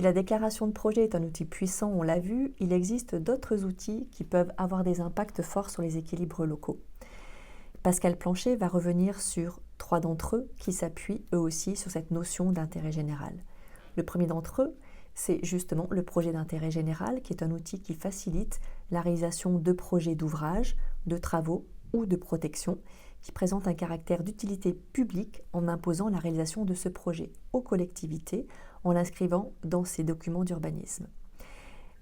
la déclaration de projet est un outil puissant, on l'a vu, il existe d'autres outils qui peuvent avoir des impacts forts sur les équilibres locaux. Pascal Plancher va revenir sur 3 d'entre eux qui s'appuient eux aussi sur cette notion d'intérêt général. Le premier d'entre eux, c'est justement le projet d'intérêt général, qui est un outil qui facilite la réalisation de projets d'ouvrages, de travaux ou de protection, qui présente un caractère d'utilité publique en imposant la réalisation de ce projet aux collectivités, en l'inscrivant dans ces documents d'urbanisme.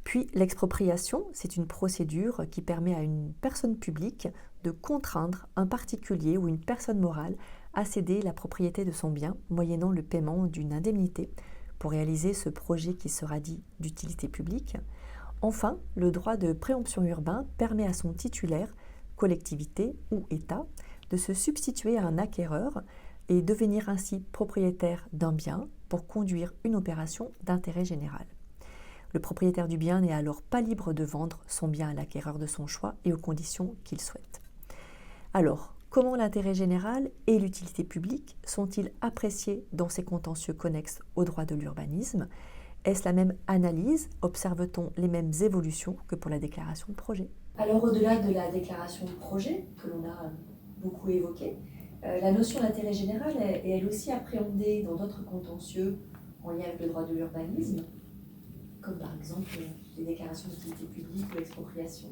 Puis l'expropriation, c'est une procédure qui permet à une personne publique de contraindre un particulier ou une personne morale à céder la propriété de son bien, moyennant le paiement d'une indemnité, pour réaliser ce projet qui sera dit d'utilité publique. Enfin, le droit de préemption urbain permet à son titulaire, collectivité ou État, de se substituer à un acquéreur et devenir ainsi propriétaire d'un bien pour conduire une opération d'intérêt général. Le propriétaire du bien n'est alors pas libre de vendre son bien à l'acquéreur de son choix et aux conditions qu'il souhaite. Alors, comment l'intérêt général et l'utilité publique sont-ils appréciés dans ces contentieux connexes au droit de l'urbanisme ? Est-ce la même analyse ? Observe-t-on les mêmes évolutions que pour la déclaration de projet ? Alors, au-delà de la déclaration de projet, que l'on a beaucoup évoquée, la notion d'intérêt général est elle aussi appréhendée dans d'autres contentieux en lien avec le droit de l'urbanisme, comme par exemple les déclarations d'utilité publique ou l'expropriation.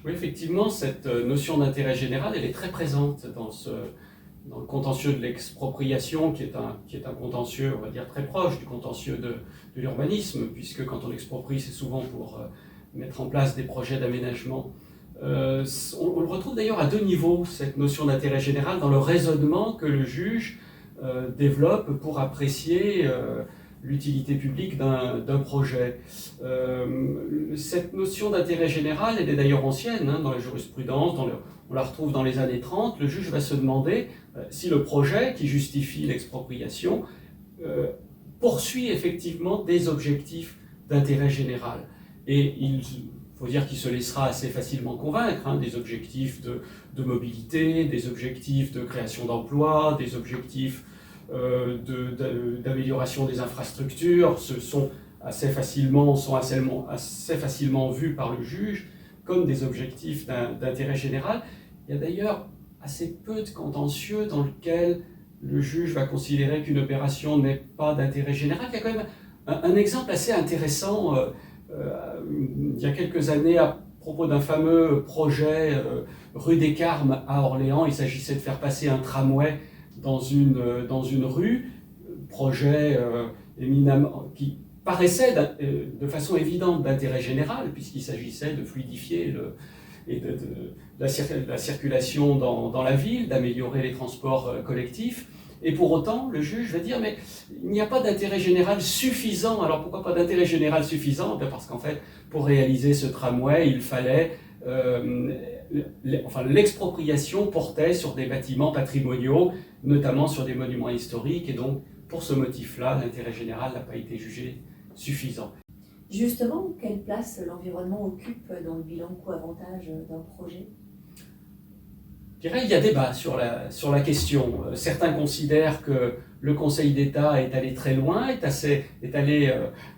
Oui, effectivement, cette notion d'intérêt général, elle est très présente dans le contentieux de l'expropriation, qui est un contentieux, on va dire, très proche du contentieux de l'urbanisme, puisque quand on exproprie, c'est souvent pour mettre en place des projets d'aménagement. On le retrouve d'ailleurs à 2 niveaux, cette notion d'intérêt général, dans le raisonnement que le juge développe pour apprécier l'utilité publique d'un projet. Cette notion d'intérêt général, elle est d'ailleurs ancienne dans la jurisprudence, on la retrouve dans les années 30. Le juge va se demander si le projet qui justifie l'expropriation poursuit effectivement des objectifs d'intérêt général. Et il faut dire qu'il se laissera assez facilement convaincre, des objectifs de mobilité, des objectifs de création d'emplois, des objectifs d'amélioration des infrastructures, sont assez facilement vus par le juge comme des objectifs d'intérêt général. Il y a d'ailleurs assez peu de contentieux dans lesquels le juge va considérer qu'une opération n'est pas d'intérêt général. Il y a quand même un exemple assez intéressant il y a quelques années à propos d'un fameux projet rue des Carmes à Orléans. Il s'agissait de faire passer un tramway dans une rue, projet éminemment qui paraissait de façon évidente d'intérêt général, puisqu'il s'agissait de fluidifier la circulation dans la ville, d'améliorer les transports collectifs. Et pour autant, le juge va dire, mais il n'y a pas d'intérêt général suffisant. Alors pourquoi pas d'intérêt général suffisant ? Parce qu'en fait, pour réaliser ce tramway, il fallait... l'expropriation portait sur des bâtiments patrimoniaux, notamment sur des monuments historiques, et donc pour ce motif-là, l'intérêt général n'a pas été jugé suffisant. Justement, quelle place l'environnement occupe dans le bilan coût-avantage d'un projet ? Je dirais qu'il y a débat sur la question. Certains considèrent que le Conseil d'État est allé très loin, est allé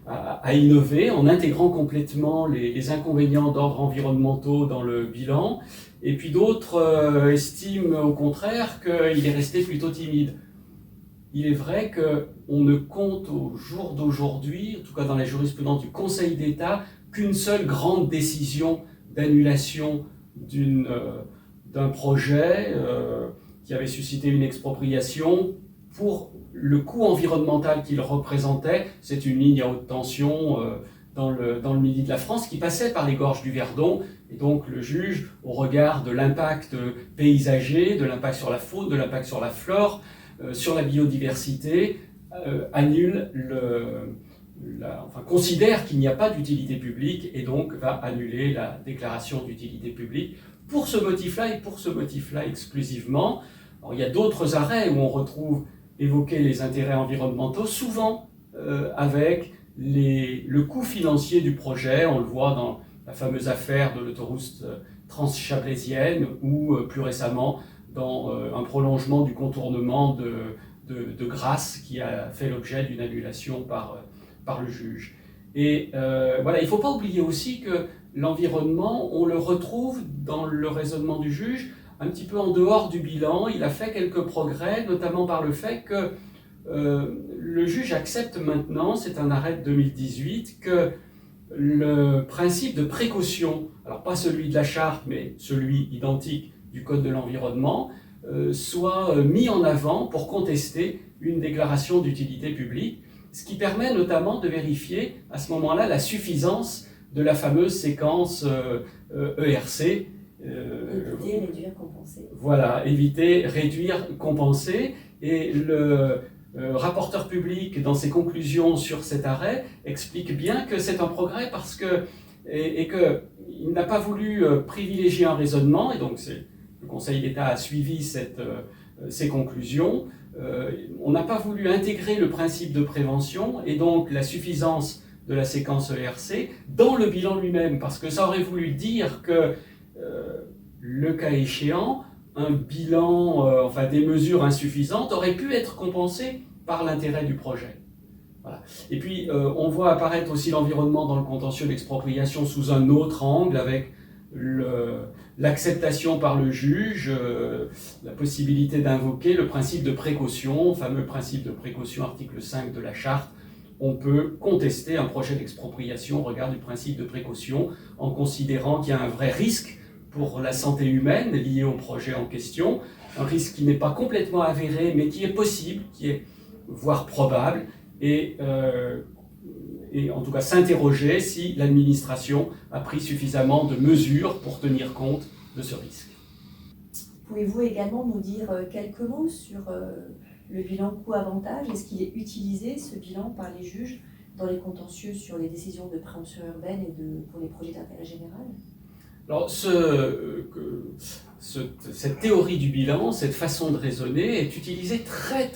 à innover en intégrant complètement les inconvénients d'ordre environnementaux dans le bilan. Et puis d'autres estiment au contraire qu'il est resté plutôt timide. Il est vrai qu'on ne compte au jour d'aujourd'hui, en tout cas dans la jurisprudence du Conseil d'État, qu'une seule grande décision d'annulation d'un projet qui avait suscité une expropriation pour le coût environnemental qu'il représentait. C'est une ligne à haute tension dans le midi de la France qui passait par les gorges du Verdon. Et donc le juge, au regard de l'impact paysager, de l'impact sur la faune, de l'impact sur la flore, sur la biodiversité, considère qu'il n'y a pas d'utilité publique et donc va annuler la déclaration d'utilité publique pour ce motif-là et pour ce motif-là exclusivement. Alors, il y a d'autres arrêts où on retrouve évoquer les intérêts environnementaux, souvent avec le coût financier du projet. On le voit dans la fameuse affaire de l'autoroute transchablaisienne ou plus récemment dans un prolongement du contournement de Grasse qui a fait l'objet d'une annulation par par le juge. Et voilà, il ne faut pas oublier aussi que l'environnement, on le retrouve dans le raisonnement du juge un petit peu en dehors du bilan. Il a fait quelques progrès, notamment par le fait que le juge accepte maintenant, c'est un arrêt de 2018, que le principe de précaution, alors pas celui de la charte, mais celui identique du Code de l'environnement, soit mis en avant pour contester une déclaration d'utilité publique, ce qui permet notamment de vérifier à ce moment-là la suffisance de la fameuse séquence ERC. Éviter, réduire, compenser. Voilà, éviter, réduire, compenser. Et le rapporteur public, dans ses conclusions sur cet arrêt, explique bien que c'est un progrès parce que, et qu'il n'a pas voulu privilégier un raisonnement, et donc le Conseil d'État a suivi ces conclusions. On n'a pas voulu intégrer le principe de prévention et donc la suffisance de la séquence ERC dans le bilan lui-même, parce que ça aurait voulu dire que, le cas échéant, un bilan, enfin des mesures insuffisantes auraient pu être compensées par l'intérêt du projet. Voilà. Et puis, on voit apparaître aussi l'environnement dans le contentieux d'expropriation sous un autre angle, avec l'acceptation par le juge, la possibilité d'invoquer le principe de précaution, fameux principe de précaution, article 5 de la Charte. On peut contester un projet d'expropriation au regard du principe de précaution en considérant qu'il y a un vrai risque pour la santé humaine liée au projet en question, un risque qui n'est pas complètement avéré, mais qui est possible, qui est voire probable, et en tout cas s'interroger si l'administration a pris suffisamment de mesures pour tenir compte de ce risque. Pouvez-vous également nous dire quelques mots sur le bilan coût-avantage? Est-ce qu'il est utilisé, ce bilan, par les juges dans les contentieux sur les décisions de préemption urbaine et pour les projets d'intérêt général? Alors, cette théorie du bilan, cette façon de raisonner est utilisée très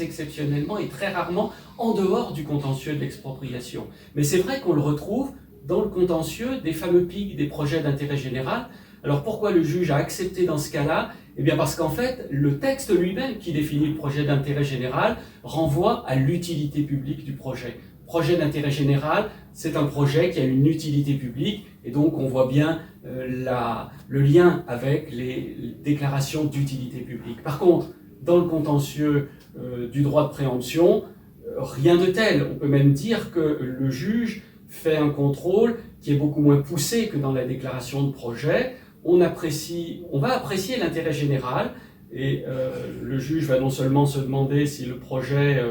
exceptionnellement et très rarement en dehors du contentieux de l'expropriation. Mais c'est vrai qu'on le retrouve dans le contentieux des fameux PIC, des projets d'intérêt général. Alors pourquoi le juge a accepté dans ce cas-là? Eh bien parce qu'en fait, le texte lui-même qui définit le projet d'intérêt général renvoie à l'utilité publique du projet. Projet d'intérêt général, c'est un projet qui a une utilité publique, et donc on voit bien le lien avec les déclarations d'utilité publique. Par contre, dans le contentieux du droit de préemption, rien de tel. On peut même dire que le juge fait un contrôle qui est beaucoup moins poussé que dans la déclaration de projet. On va apprécier l'intérêt général, et le juge va non seulement se demander si le projet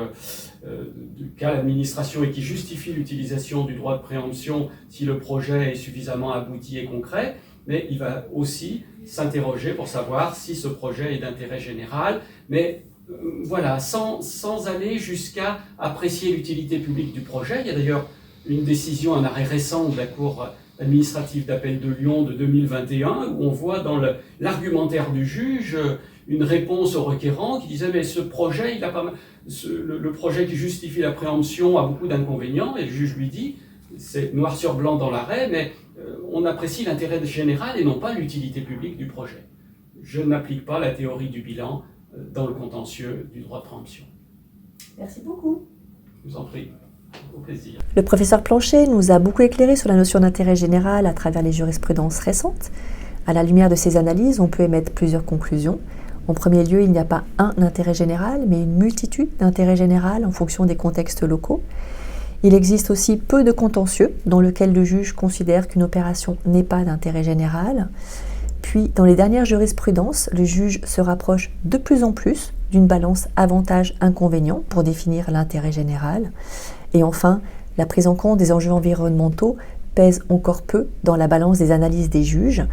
qu'a l'administration et qui justifie l'utilisation du droit de préemption, si le projet est suffisamment abouti et concret, mais il va aussi s'interroger pour savoir si ce projet est d'intérêt général, mais voilà, sans aller jusqu'à apprécier l'utilité publique du projet. Il y a d'ailleurs une décision, un arrêt récent de la Cour administrative d'appel de Lyon de 2021, où on voit dans l'argumentaire du juge une réponse au requérant qui disait mais ce projet, le projet qui justifie la préemption a beaucoup d'inconvénients, et le juge lui dit, c'est noir sur blanc dans l'arrêt, mais on apprécie l'intérêt général et non pas l'utilité publique du projet. Je n'applique pas la théorie du bilan dans le contentieux du droit de préemption. Merci beaucoup. Je vous en prie. Au plaisir. Le professeur Planchet nous a beaucoup éclairé sur la notion d'intérêt général à travers les jurisprudences récentes. À la lumière de ces analyses, on peut émettre plusieurs conclusions. En premier lieu, il n'y a pas un intérêt général, mais une multitude d'intérêts généraux en fonction des contextes locaux. Il existe aussi peu de contentieux dans lesquels le juge considère qu'une opération n'est pas d'intérêt général. Puis, dans les dernières jurisprudences, le juge se rapproche de plus en plus d'une balance avantage-inconvénient pour définir l'intérêt général. Et enfin, la prise en compte des enjeux environnementaux pèse encore peu dans la balance des analyses des juges,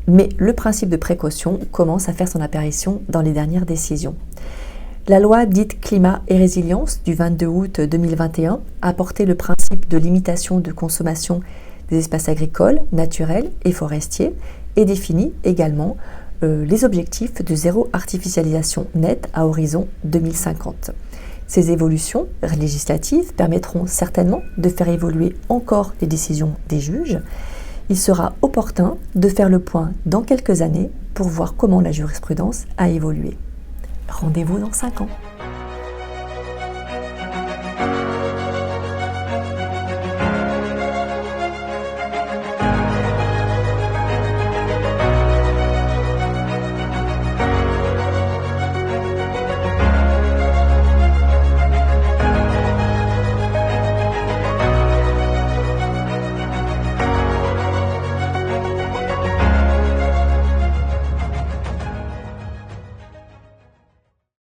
mais le principe de précaution commence à faire son apparition dans les dernières décisions. La loi dite Climat et Résilience du 22 août 2021 a porté le principe de limitation de consommation des espaces agricoles, naturels et forestiers et définit également les objectifs de zéro artificialisation nette à horizon 2050. Ces évolutions législatives permettront certainement de faire évoluer encore les décisions des juges. Il sera opportun de faire le point dans quelques années pour voir comment la jurisprudence a évolué. Rendez-vous dans 5 ans.